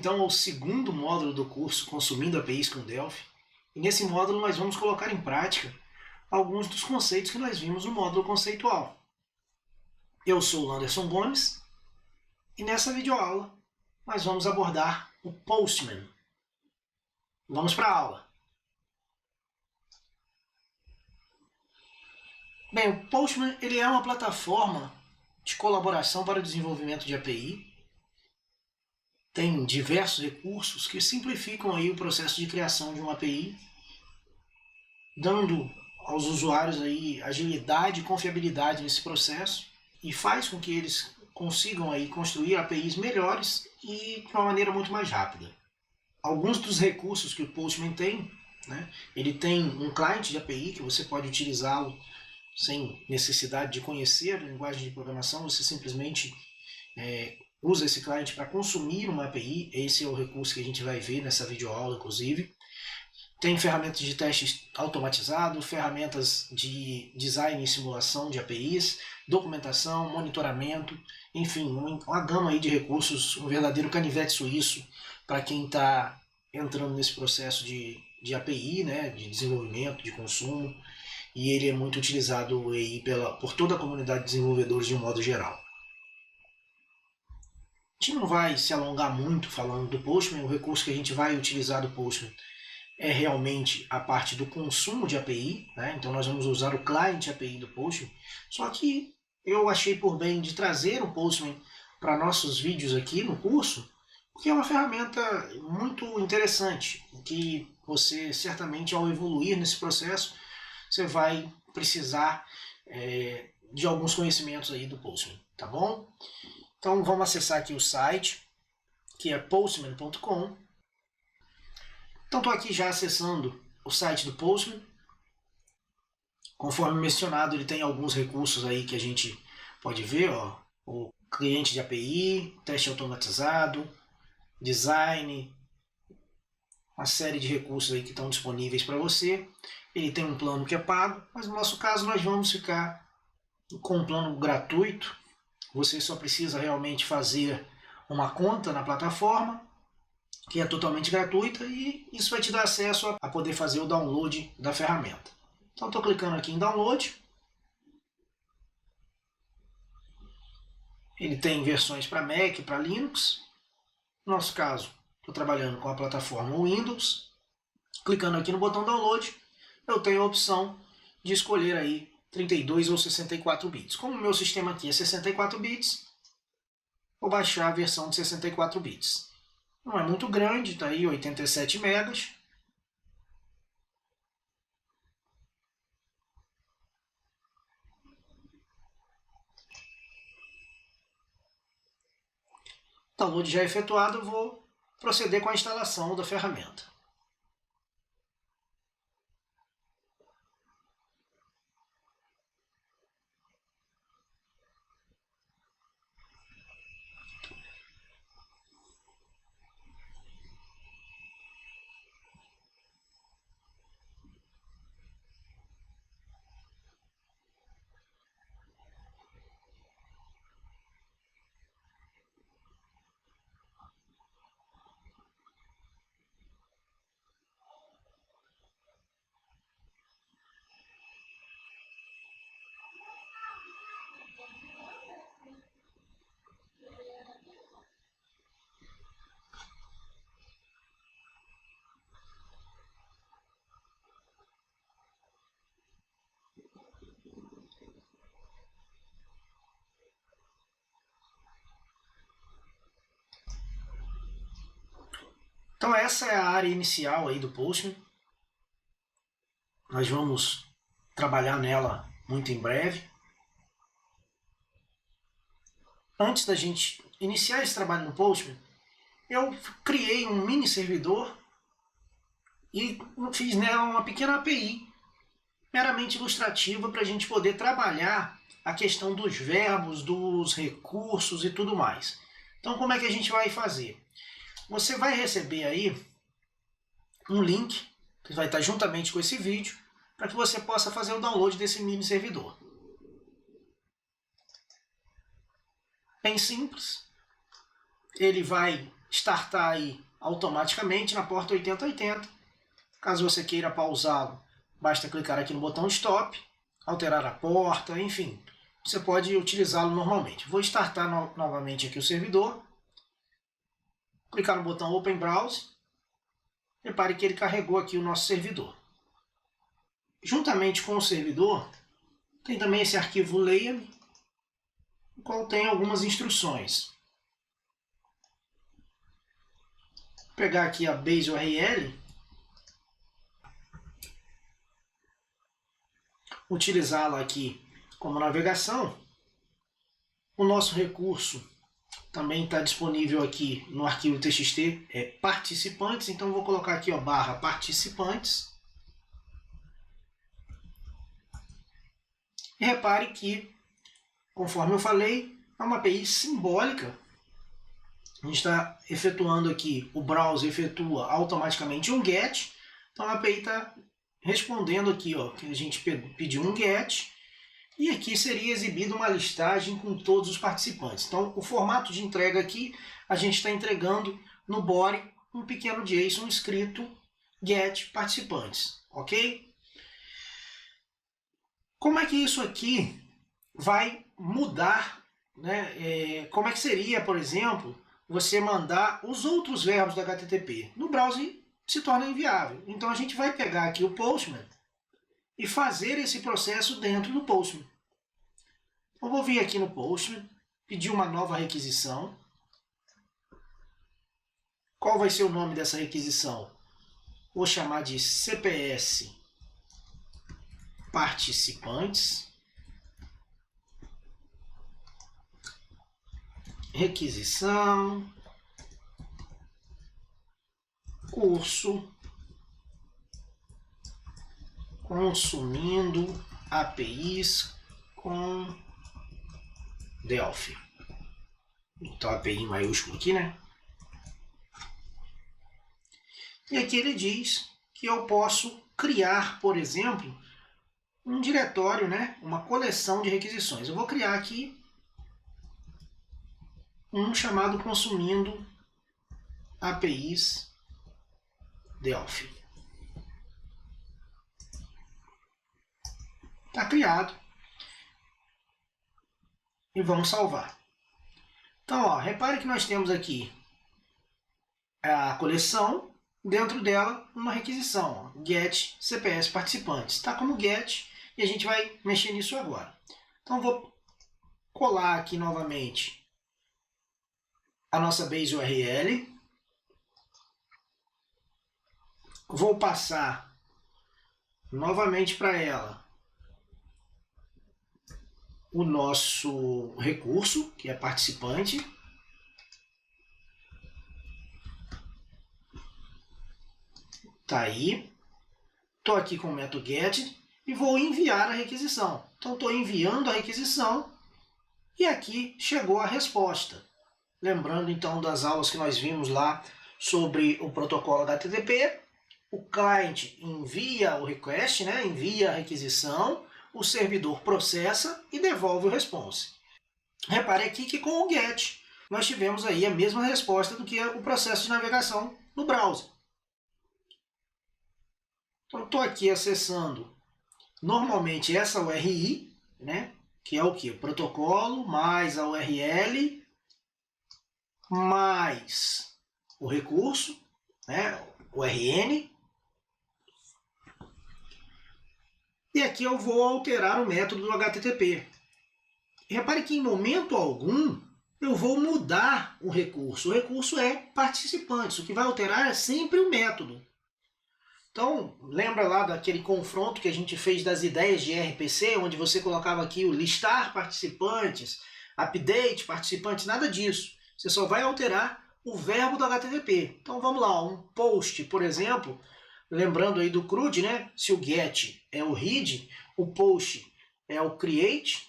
então ao segundo módulo do curso Consumindo APIs com Delphi, e nesse módulo nós vamos colocar em prática alguns dos conceitos que nós vimos no módulo conceitual. Eu sou o Landerson Gomes, e nessa videoaula nós vamos abordar o Postman. Vamos para a aula. Bem, o Postman ele é uma plataforma de colaboração para o desenvolvimento de API. Tem diversos recursos que simplificam aí o processo de criação de uma API, dando aos usuários aí agilidade e confiabilidade nesse processo, e faz com que eles consigam aí construir APIs melhores e de uma maneira muito mais rápida. Alguns dos recursos que o Postman tem, ele tem um client de API que você pode utilizá-lo sem necessidade de conhecer a linguagem de programação, você simplesmente usa esse client para consumir uma API. Esse é o recurso que a gente vai ver nessa videoaula, inclusive. Tem ferramentas de testes automatizado, ferramentas de design e simulação de APIs, documentação, monitoramento, enfim, uma gama aí de recursos, um verdadeiro canivete suíço para quem está entrando nesse processo de API, de desenvolvimento, de consumo, e ele é muito utilizado aí por toda a comunidade de desenvolvedores de um modo geral. A gente não vai se alongar muito falando do Postman. O recurso que a gente vai utilizar do Postman é realmente a parte do consumo de API, Então nós vamos usar o client API do Postman, só que eu achei por bem de trazer o Postman para nossos vídeos aqui no curso, porque é uma ferramenta muito interessante, que você certamente ao evoluir nesse processo, você vai precisar de alguns conhecimentos aí do Postman, tá bom? Então vamos acessar aqui o site, que é postman.com. Então estou aqui já acessando o site do Postman. Conforme mencionado, ele tem alguns recursos aí que a gente pode ver, o cliente de API, teste automatizado, design, uma série de recursos aí que estão disponíveis para você. Ele tem um plano que é pago, mas no nosso caso nós vamos ficar com um plano gratuito. Você só precisa realmente fazer uma conta na plataforma, que é totalmente gratuita, e isso vai te dar acesso a poder fazer o download da ferramenta. Então estou clicando aqui em download. Ele tem versões para Mac e para Linux. No nosso caso, estou trabalhando com a plataforma Windows. Clicando aqui no botão download, eu tenho a opção de escolher aí 32 ou 64 bits. Como o meu sistema aqui é 64 bits, vou baixar a versão de 64 bits. Não é muito grande, está aí 87 megas. Download já efetuado, eu vou proceder com a instalação da ferramenta. Então essa é a área inicial aí do Postman. Nós vamos trabalhar nela muito em breve. Antes da gente iniciar esse trabalho no Postman, eu criei um mini servidor e fiz nela uma pequena API, meramente ilustrativa, para a gente poder trabalhar a questão dos verbos, dos recursos e tudo mais. Então como é que a gente vai fazer? Você vai receber aí um link, que vai estar juntamente com esse vídeo, para que você possa fazer o download desse mini servidor. Bem simples. Ele vai startar aí automaticamente na porta 8080. Caso você queira pausá-lo, basta clicar aqui no botão Stop, alterar a porta, enfim, você pode utilizá-lo normalmente. Vou startar novamente aqui o servidor, clicar no botão Open Browse, repare que ele carregou aqui o nosso servidor. Juntamente com o servidor, tem também esse arquivo layer, no qual tem algumas instruções. Vou pegar aqui a base URL, utilizá-la aqui como navegação. O nosso recurso também está disponível aqui no arquivo txt, participantes, então eu vou colocar aqui, ó, barra participantes. E repare que, conforme eu falei, é uma API simbólica. A gente está efetuando aqui, o browser efetua automaticamente um GET, então a API está respondendo aqui, ó, que a gente pediu um GET, e aqui seria exibida uma listagem com todos os participantes. Então, o formato de entrega aqui, a gente está entregando no body um pequeno JSON escrito GET participantes, ok? Como é que isso aqui vai mudar, né? Como é que seria, por exemplo, você mandar os outros verbos do HTTP? No browser se torna inviável. Então a gente vai pegar aqui o Postman e fazer esse processo dentro do Postman. Eu vou vir aqui no Postman, pedir uma nova requisição. Qual vai ser o nome dessa requisição? Vou chamar de CPS participantes. Requisição, curso, consumindo APIs com Delphi. Então, API em maiúsculo aqui, né? E aqui ele diz que eu posso criar, por exemplo, um diretório, né? Uma coleção de requisições. Eu vou criar aqui um chamado consumindo APIs Delphi. Está criado. E vamos salvar. Então, ó, repare que nós temos aqui a coleção, dentro dela uma requisição, ó, get CPS participantes. Está como get e a gente vai mexer nisso agora. Então, vou colar aqui novamente a nossa base URL. Vou passar novamente para ela o nosso recurso, que é participante. Tá aí. Estou aqui com o método get e vou enviar a requisição. Então, estou enviando a requisição e aqui chegou a resposta. Lembrando, então, das aulas que nós vimos lá sobre o protocolo HTTP, o cliente envia o request, né? Envia a requisição, o servidor processa e devolve o response. Repare aqui que com o GET nós tivemos aí a mesma resposta do que o processo de navegação no browser. Então, estou aqui acessando normalmente essa URI, né? Que é o que? O protocolo mais a URL mais o recurso, né? O URN. E aqui eu vou alterar o método do HTTP. E repare que em momento algum eu vou mudar o recurso. O recurso é participantes. O que vai alterar é sempre o método. Então, lembra lá daquele confronto que a gente fez das ideias de RPC, onde você colocava aqui o listar participantes, update participantes, nada disso. Você só vai alterar o verbo do HTTP. Então vamos lá, um post, por exemplo, lembrando aí do CRUD, né? Se o get é o read, o post é o create,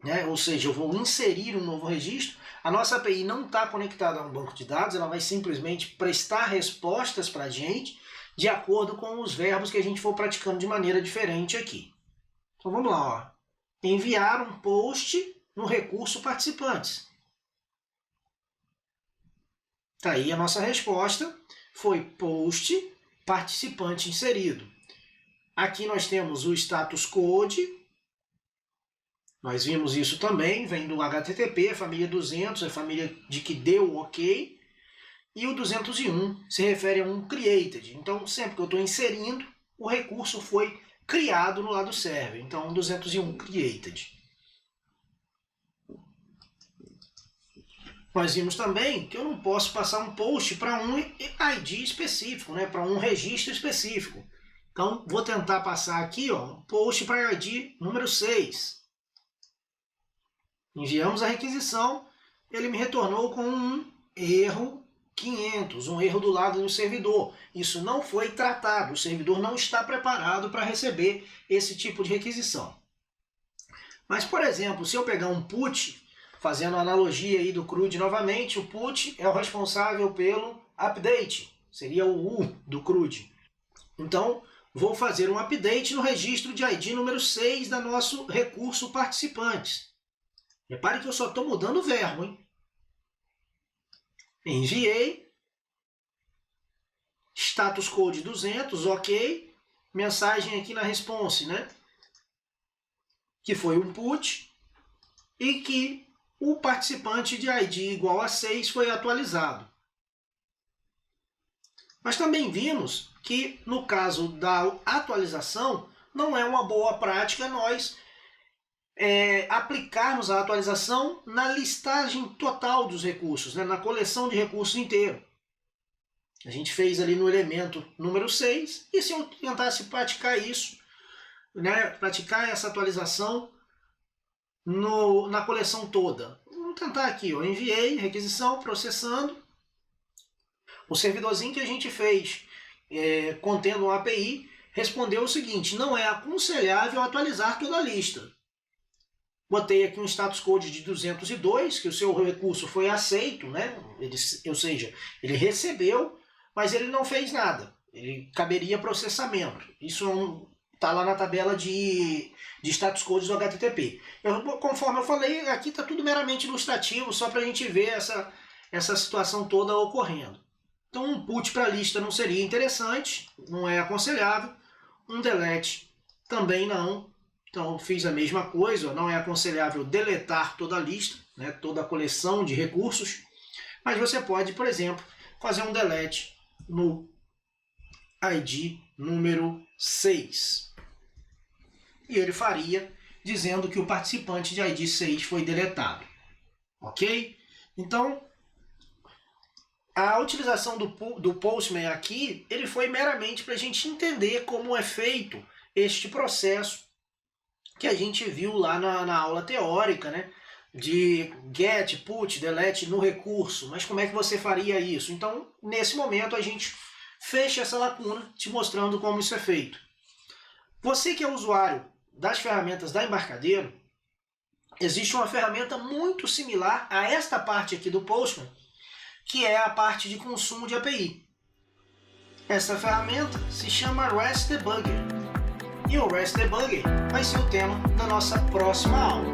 né? Ou seja, eu vou inserir um novo registro. A nossa API não está conectada a um banco de dados, ela vai simplesmente prestar respostas para a gente de acordo com os verbos que a gente for praticando de maneira diferente aqui. Então vamos lá, ó. Enviar um post no recurso participantes. Tá aí a nossa resposta, foi post participante inserido. Aqui nós temos o status code, nós vimos isso também, vem do HTTP, a família 200, a família de que deu ok, e o 201 se refere a um created. Então, sempre que eu estou inserindo, o recurso foi criado no lado server. Então, 201 created. Nós vimos também que eu não posso passar um post para um ID específico, né? Para um registro específico. Então, vou tentar passar aqui, ó, post para ID número 6. Enviamos a requisição, ele me retornou com um erro 500, um erro do lado do servidor. Isso não foi tratado, o servidor não está preparado para receber esse tipo de requisição. Mas, por exemplo, se eu pegar um put, fazendo a analogia aí do CRUD novamente, o put é o responsável pelo update, seria o U do CRUD. Então, vou fazer um update no registro de ID número 6 da nosso recurso participantes. Repare que eu só estou mudando o verbo, hein? Enviei, status code 200, ok, mensagem aqui na response, né? Que foi um put e que o participante de ID igual a 6 foi atualizado. Mas também vimos que no caso da atualização não é uma boa prática nós aplicarmos a atualização na listagem total dos recursos, né, na coleção de recursos inteiro. A gente fez ali no elemento número 6, e se eu tentasse praticar isso, né, praticar essa atualização na coleção toda? Vamos tentar aqui, ó, enviei, requisição, processando. O servidorzinho que a gente fez contendo uma API respondeu o seguinte: não é aconselhável atualizar toda a lista. Botei aqui um status code de 202, que o seu recurso foi aceito, né? Ou seja, ele recebeu, mas ele não fez nada. Ele caberia processamento. Isso está lá na tabela de status codes do HTTP. Conforme eu falei, aqui está tudo meramente ilustrativo, só para a gente ver essa situação toda ocorrendo. Então, um put para a lista não seria interessante, não é aconselhável. Um delete também não. Então, fiz a mesma coisa, não é aconselhável deletar toda a lista, né, toda a coleção de recursos, mas você pode, por exemplo, fazer um delete no ID número 6. E ele faria dizendo que o participante de ID 6 foi deletado. Ok? Então, a utilização do Postman aqui, ele foi meramente para a gente entender como é feito este processo que a gente viu lá na aula teórica, né? De get, put, delete no recurso. Mas como é que você faria isso? Então, nesse momento, a gente fecha essa lacuna, te mostrando como isso é feito. Você que é usuário das ferramentas da Embarcadero, existe uma ferramenta muito similar a esta parte aqui do Postman, que é a parte de consumo de API. Essa ferramenta se chama REST Debugger. E o REST Debugger vai ser o tema da nossa próxima aula.